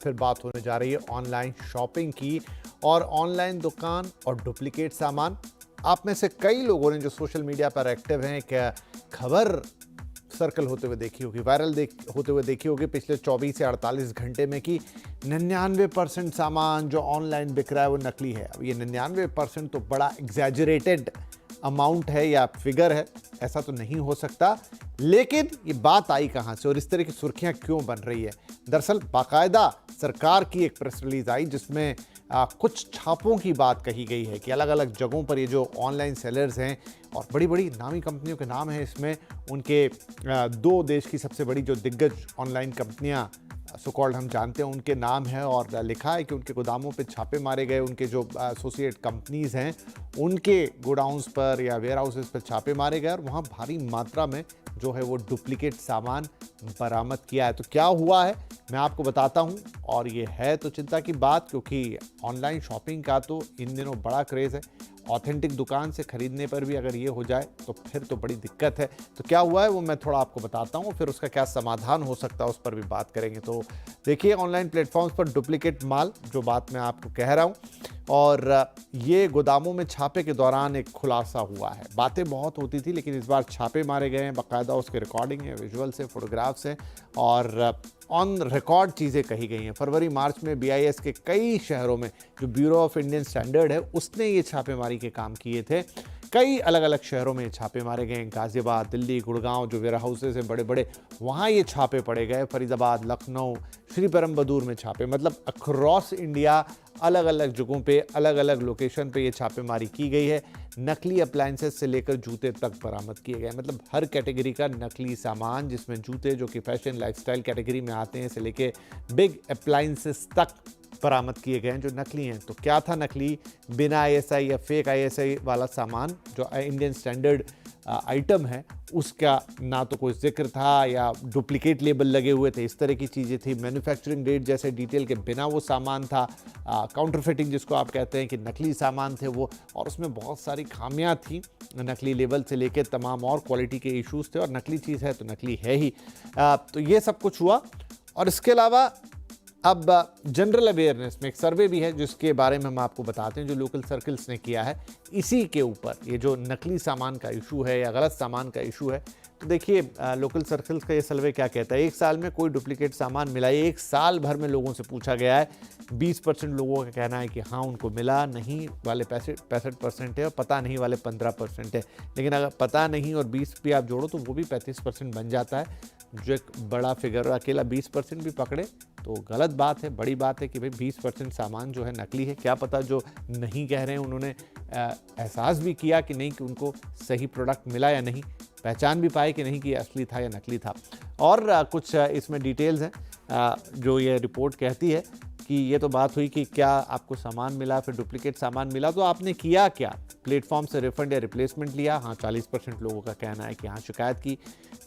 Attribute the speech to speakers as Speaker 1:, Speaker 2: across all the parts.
Speaker 1: फिर बात होने जा रही है ऑनलाइन शॉपिंग की और ऑनलाइन दुकान और डुप्लीकेट सामान। आप में से कई लोगों ने जो सोशल मीडिया पर एक्टिव हैं, क्या खबर सर्कल होते हुए देखी होगी, होते हुए देखी होगी पिछले 24 से 48 घंटे में कि 99% सामान जो ऑनलाइन बिक रहा है वो नकली है। अब ये 99% तो बड़ा एग्जैजरेटेड अमाउंट है या फिगर है, ऐसा तो नहीं हो सकता। लेकिन ये बात आई कहाँ से और इस तरह की सुर्खियां क्यों बन रही है? दरअसल बाकायदा सरकार की एक प्रेस रिलीज आई जिसमें कुछ छापों की बात कही गई है कि अलग अलग जगहों पर ये जो ऑनलाइन सेलर्स हैं और बड़ी बड़ी नामी कंपनियों के नाम हैं इसमें, उनके दो देश की सबसे बड़ी जो दिग्गज ऑनलाइन कंपनियां सो कॉल्ड हम जानते हैं उनके नाम है और लिखा है कि उनके गोदामों पे छापे मारे गए। उनके जो एसोसिएट कंपनीज हैं उनके गोडाउंस पर या वेयर हाउसेस पर छापे मारे गए और वहाँ भारी मात्रा में जो है वो डुप्लीकेट सामान बरामद किया है। तो क्या हुआ है मैं आपको बताता हूँ, और ये है तो चिंता की बात, क्योंकि ऑनलाइन शॉपिंग का तो इन दिनों बड़ा क्रेज़ है। ऑथेंटिक दुकान से खरीदने पर भी अगर ये हो जाए तो फिर तो बड़ी दिक्कत है। तो क्या हुआ है वो मैं थोड़ा आपको बताता हूँ, फिर उसका क्या समाधान हो सकता है उस पर भी बात करेंगे। तो देखिए, ऑनलाइन प्लेटफॉर्म्स पर डुप्लीकेट माल, जो बात मैं आपको कह रहा हूँ, और ये गोदामों में छापे के दौरान एक खुलासा हुआ है। बातें बहुत होती थी लेकिन इस बार छापे मारे गए हैं, बाकायदा उसके रिकॉर्डिंग है, विजुअल्स है, फोटोग्राफ्स हैं और ऑन रिकॉर्ड चीज़ें कही गई हैं। फरवरी मार्च में बीआईएस के कई शहरों में जो ब्यूरो ऑफ इंडियन स्टैंडर्ड है उसने ये छापेमारी के काम किए थे। कई अलग अलग शहरों में छापे मारे गए, गाजियाबाद, दिल्ली, गुड़गांव, जो वेयर हाउसेज हैं बड़े बड़े, वहाँ ये छापे पड़े गए। फरीदाबाद, लखनऊ, श्री परमबदूर में छापे, मतलब अक्रॉस इंडिया अलग अलग जगहों पे, अलग अलग लोकेशन पे ये छापेमारी की गई है। नकली अप्लायंसेस से लेकर जूते तक बरामद किए गए, मतलब हर कैटेगरी का नकली सामान, जिसमें जूते जो कि फैशन लाइफस्टाइल कैटेगरी में आते हैं से लेके बिग अप्लायंसेस तक बरामद किए गए हैं जो नकली हैं। तो क्या था नकली? बिना आईएसआई या फेक आईएसआई वाला सामान, जो इंडियन स्टैंडर्ड आइटम है, उसका ना तो कोई जिक्र था या डुप्लीकेट लेबल लगे हुए थे, इस तरह की चीज़ें थी। मैन्युफैक्चरिंग डेट जैसे डिटेल के बिना वो सामान था। काउंटरफिटिंग जिसको आप कहते हैं कि नकली सामान थे वो, और उसमें बहुत सारी खामियां थी। नकली लेबल से लेके तमाम और क्वालिटी के इश्यूज थे, और नकली चीज़ है तो नकली है ही। तो ये सब कुछ हुआ। और इसके अलावा अब जनरल अवेयरनेस में एक सर्वे भी है जिसके बारे में हम आपको बताते हैं, जो लोकल सर्कल्स ने किया है इसी के ऊपर, ये जो नकली सामान का इशू है या गलत सामान का इशू है। तो देखिए, लोकल सर्कल्स का ये सर्वे क्या कहता है। एक साल में कोई डुप्लीकेट सामान मिला है? एक साल भर में लोगों से पूछा गया है। 20% लोगों का कहना है कि हाँ उनको मिला, नहीं वाले 65% है, और पता नहीं वाले 15% है। लेकिन अगर पता नहीं और 20 भी आप जोड़ो तो वो भी 35% बन जाता है, जो एक बड़ा फिगर। और अकेला 20% भी पकड़े तो गलत बात है, बड़ी बात है कि भाई 20% सामान जो है नकली है। क्या पता जो नहीं कह रहे हैं उन्होंने एहसास भी किया कि नहीं, कि उनको सही प्रोडक्ट मिला या नहीं, पहचान भी पाए कि नहीं कि असली था या नकली था। और कुछ इसमें डिटेल्स हैं जो ये रिपोर्ट कहती है कि ये तो बात हुई कि क्या आपको सामान मिला, फिर डुप्लीकेट सामान मिला तो आपने किया क्या? प्लेटफॉर्म से रिफंड या रिप्लेसमेंट लिया? हाँ, 40% लोगों का कहना है कि हाँ शिकायत की।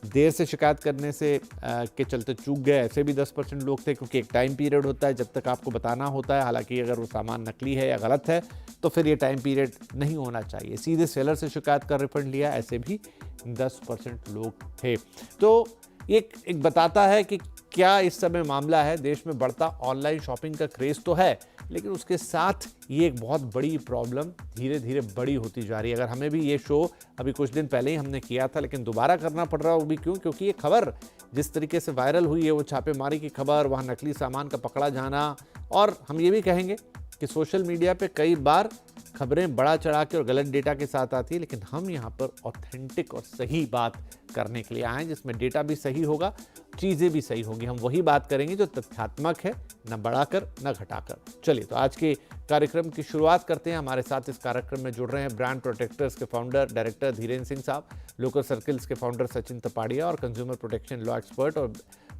Speaker 1: देर से शिकायत करने से के चलते चूक गए, ऐसे भी 10% लोग थे, क्योंकि एक टाइम पीरियड होता है जब तक आपको बताना होता है। हालांकि अगर वो सामान नकली है या गलत है तो फिर ये टाइम पीरियड नहीं होना चाहिए। सीधे सेलर से शिकायत कर रिफंड लिया, ऐसे भी 10% लोग थे। तो एक बताता है कि क्या इस समय मामला है। देश में बढ़ता ऑनलाइन शॉपिंग का क्रेज़ तो है, लेकिन उसके साथ ये एक बहुत बड़ी प्रॉब्लम धीरे धीरे बड़ी होती जा रही है। अगर हमें भी ये शो अभी कुछ दिन पहले ही हमने किया था, लेकिन दोबारा करना पड़ रहा है, वो भी क्यों? क्योंकि ये खबर जिस तरीके से वायरल हुई है, वो छापेमारी की खबर, वहाँ नकली सामान का पकड़ा जाना, और हम ये भी कहेंगे कि सोशल मीडिया पे कई बार खबरें बड़ा चढ़ा के और गलत डेटा के साथ आती है, लेकिन हम यहाँ पर ऑथेंटिक और सही बात करने के लिए आए हैं, जिसमें डेटा भी सही होगा, चीज़ें भी सही होंगी। हम वही बात करेंगे जो तथ्यात्मक है, न बढ़ाकर न घटाकर। चलिए, तो आज के कार्यक्रम की शुरुआत करते हैं। हमारे साथ इस कार्यक्रम में जुड़ रहे हैं ब्रांड प्रोटेक्टर्स के फाउंडर डायरेक्टर धीरेन्द्र सिंह साहब, लोकल सर्कल्स के फाउंडर सचिन तपाड़िया, और कंज्यूमर प्रोटेक्शन लॉ एक्सपर्ट और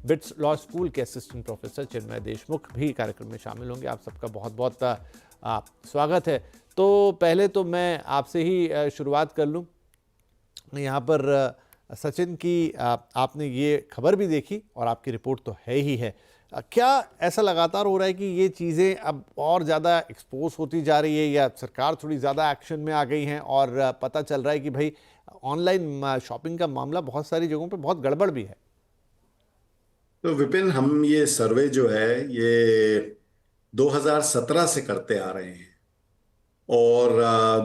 Speaker 1: बिट्स लॉ स्कूल के असिस्टेंट प्रोफेसर चिन्मय देशमुख भी कार्यक्रम में शामिल होंगे। आप सबका बहुत बहुत स्वागत है। तो पहले तो मैं आपसे ही शुरुआत कर लूँ। यहाँ पर सचिन की आपने ये खबर भी देखी और आपकी रिपोर्ट तो है ही है। क्या ऐसा लगातार हो रहा है कि ये चीज़ें अब और ज़्यादा एक्सपोज होती जा रही है, या सरकार थोड़ी ज़्यादा एक्शन में आ गई हैं और पता चल रहा है कि भाई ऑनलाइन शॉपिंग का मामला बहुत सारी जगहों पे बहुत गड़बड़ भी है?
Speaker 2: तो विपिन, हम ये सर्वे जो है ये 2017 से करते आ रहे हैं। और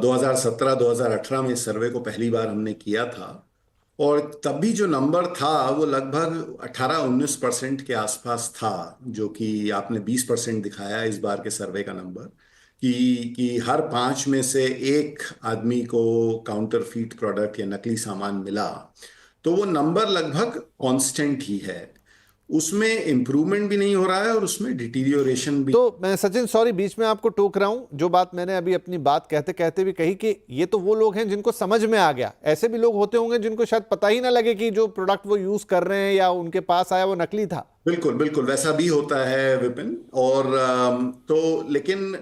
Speaker 2: 2017-2018 में इस सर्वे को पहली बार हमने किया था। और तब भी जो नंबर था वो लगभग 18-19% के आसपास था, जो कि आपने 20% दिखाया इस बार के सर्वे का नंबर। कि हर 5 में से एक आदमी को काउंटरफीट प्रोडक्ट या नकली सामान मिला। तो वो नंबर लगभग कांस्टेंट ही है। उसमें इम्प्रूवमेंट भी नहीं हो रहा है और उसमें डिटीरियोरेशन भी।
Speaker 1: तो मैं सचिन सॉरी बीच में आपको टोक रहा हूं, जो बात मैंने अभी अपनी बात कहते कहते भी कही कि ये तो वो लोग हैं जिनको समझ में आ गया। ऐसे भी लोग होते होंगे जिनको शायद पता ही ना लगे कि जो प्रोडक्ट वो यूज कर रहे हैं या उनके पास आया वो नकली था।
Speaker 2: बिल्कुल बिल्कुल वैसा भी होता है विपिन। और तो लेकिन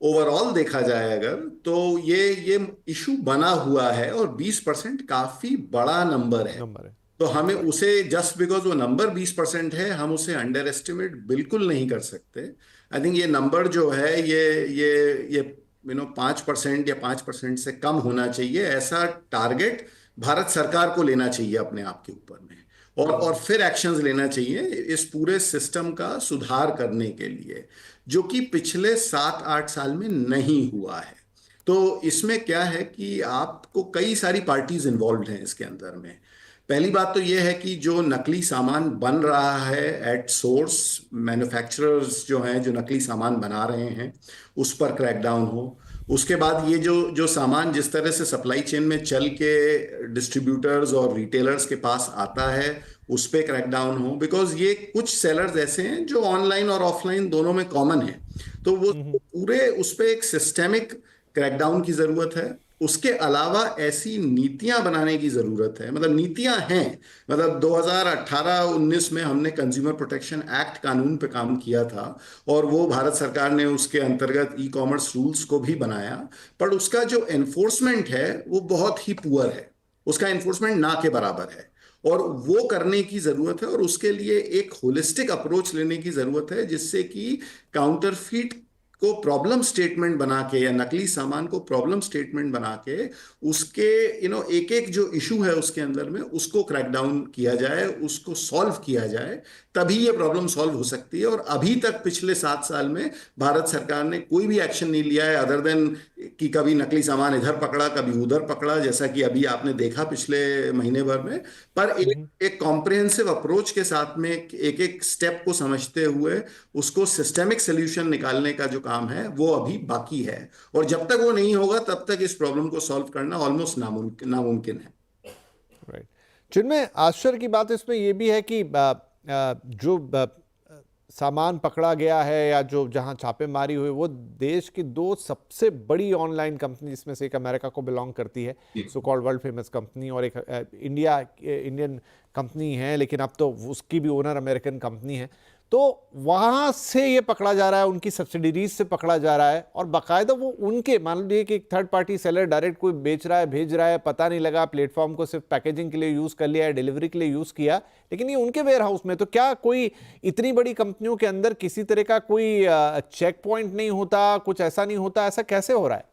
Speaker 2: ओवरऑल देखा जाए अगर, तो ये इशू बना हुआ है और 20% काफी बड़ा नंबर है।
Speaker 1: नंबर है।
Speaker 2: तो हमें
Speaker 1: राइट।
Speaker 2: उसे जस्ट बिकॉज वो नंबर 20% है, हम उसे अंडर एस्टिमेट बिल्कुल नहीं कर सकते। आई थिंक ये नंबर जो है ये 5% या 5% से कम होना चाहिए, ऐसा टारगेट भारत सरकार को लेना चाहिए अपने आप के ऊपर में। और फिर एक्शंस लेना चाहिए इस पूरे सिस्टम का सुधार करने के लिए, जो कि पिछले 7-8 साल में नहीं हुआ है। तो इसमें क्या है कि आपको कई सारी पार्टीज इन्वॉल्व हैं इसके अंदर में। पहली बात तो यह है कि जो नकली सामान बन रहा है एट सोर्स, मैन्युफैक्चरर्स जो हैं जो नकली सामान बना रहे हैं, उस पर क्रैकडाउन हो। उसके बाद ये जो जो सामान जिस तरह से सप्लाई चेन में चल के डिस्ट्रीब्यूटर्स और रिटेलर्स के पास आता है, उस पे क्रैकडाउन हो। बिकॉज ये कुछ सेलर्स ऐसे हैं जो ऑनलाइन और ऑफलाइन दोनों में कॉमन है। तो वो पूरे उस पे एक सिस्टेमिक क्रैकडाउन की जरूरत है। उसके अलावा ऐसी नीतियां बनाने की जरूरत है, मतलब नीतियां हैं। मतलब 2018-19 में हमने कंज्यूमर प्रोटेक्शन एक्ट कानून पे काम किया था, और वो भारत सरकार ने उसके अंतर्गत ई कॉमर्स रूल्स को भी बनाया। पर उसका जो एनफोर्समेंट है वो बहुत ही पुअर है। उसका एनफोर्समेंट ना के बराबर है। और वो करने की जरूरत है, और उसके लिए एक होलिस्टिक अप्रोच लेने की जरूरत है, जिससे कि काउंटरफीट को प्रॉब्लम स्टेटमेंट बना के या नकली सामान को प्रॉब्लम स्टेटमेंट बना के उसके एक एक जो इशू है उसके अंदर में उसको क्रैकडाउन किया जाए, उसको सॉल्व किया जाए। तभी ये प्रॉब्लम सॉल्व हो सकती है। और अभी तक पिछले 7 साल में भारत सरकार ने कोई भी एक्शन नहीं लिया है, अदर देन कि कभी नकली सामान इधर पकड़ा कभी उधर पकड़ा, जैसा कि अभी आपने देखा पिछले महीने भर में। पर एक एक कॉम्प्रिहेंसिव अप्रोच के साथ में एक एक स्टेप को समझते हुए उसको सिस्टेमिक सोल्यूशन निकालने का जो काम है वो अभी बाकी है। और जब तक वो नहीं होगा तब तक इस प्रॉब्लम को सॉल्व करना ऑलमोस्ट नामुमकिन नामुमकिन है।
Speaker 1: राइट। जिनमें आश्चर्य की बात इसमें यह भी है कि जो सामान पकड़ा गया है या जो जहां छापेमारी हुई वो देश की दो सबसे बड़ी ऑनलाइन कंपनी, जिसमें से एक अमेरिका को बिलोंग करती है, so called world famous company, और एक इंडियन कंपनी है, लेकिन अब तो उसकी भी ओनर अमेरिकन कंपनी है। तो वहां से ये पकड़ा जा रहा है, उनकी सब्सिडीज से पकड़ा जा रहा है, और बाकायदा वो उनके, मान लीजिए कि एक थर्ड पार्टी सेलर डायरेक्ट कोई बेच रहा है, भेज रहा है, पता नहीं लगा, प्लेटफॉर्म को सिर्फ पैकेजिंग के लिए यूज कर लिया है, डिलीवरी के लिए यूज किया, लेकिन ये उनके वेयर हाउस में। तो क्या कोई इतनी बड़ी कंपनियों के अंदर किसी तरह का कोई चेक पॉइंट नहीं होता, कुछ ऐसा नहीं होता? ऐसा कैसे हो रहा है?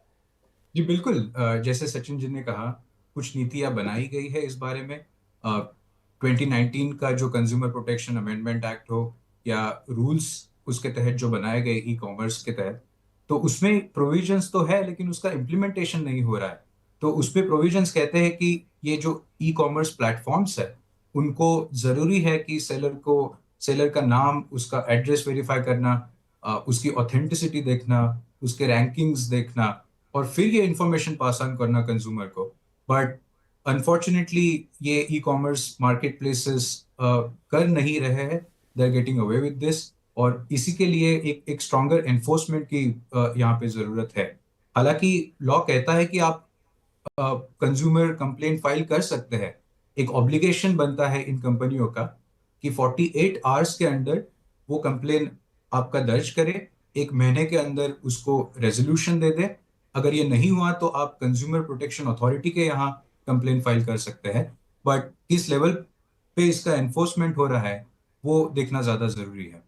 Speaker 3: जी बिल्कुल। जैसे सचिन जी ने कहा, कुछ नीतियां बनाई गई है इस बारे में। 2019 का जो कंज्यूमर प्रोटेक्शन अमेंडमेंट एक्ट हो या रूल्स उसके तहत जो बनाए गए ई कॉमर्स के तहत, तो उसमें प्रोविजंस तो है लेकिन उसका इम्प्लीमेंटेशन नहीं हो रहा है। तो उसमें प्रोविजंस कहते हैं कि ये जो ई कॉमर्स प्लेटफॉर्म्स है उनको जरूरी है कि सेलर का नाम, उसका एड्रेस वेरीफाई करना, उसकी ऑथेंटिसिटी देखना, उसके रैंकिंग्स देखना, और फिर ये इंफॉर्मेशन पास ऑन करना कंज्यूमर को। बट अनफॉर्चुनेटली ये ई कॉमर्स मार्केट प्लेसेस कर नहीं रहे हैं। They are getting away with this, और इसी के लिए एक स्ट्रॉन्गर एनफोर्समेंट की यहाँ पे जरूरत है। हालांकि लॉ कहता है कि आप कंज्यूमर कंप्लेंट फाइल कर सकते हैं। एक ऑब्लिगेशन बनता है इन कंपनियों का कि 48 आवर्स के अंदर वो कंप्लेन आपका दर्ज करे, एक महीने के अंदर उसको रेजोल्यूशन दे दे। अगर ये नहीं हुआ तो आप कंज्यूमर प्रोटेक्शन अथॉरिटी के यहाँ कंप्लेन फाइल कर सकते हैं। बट किस लेवल पे इसका एनफोर्समेंट हो रहा है वो देखना ज्यादा जरूरी है।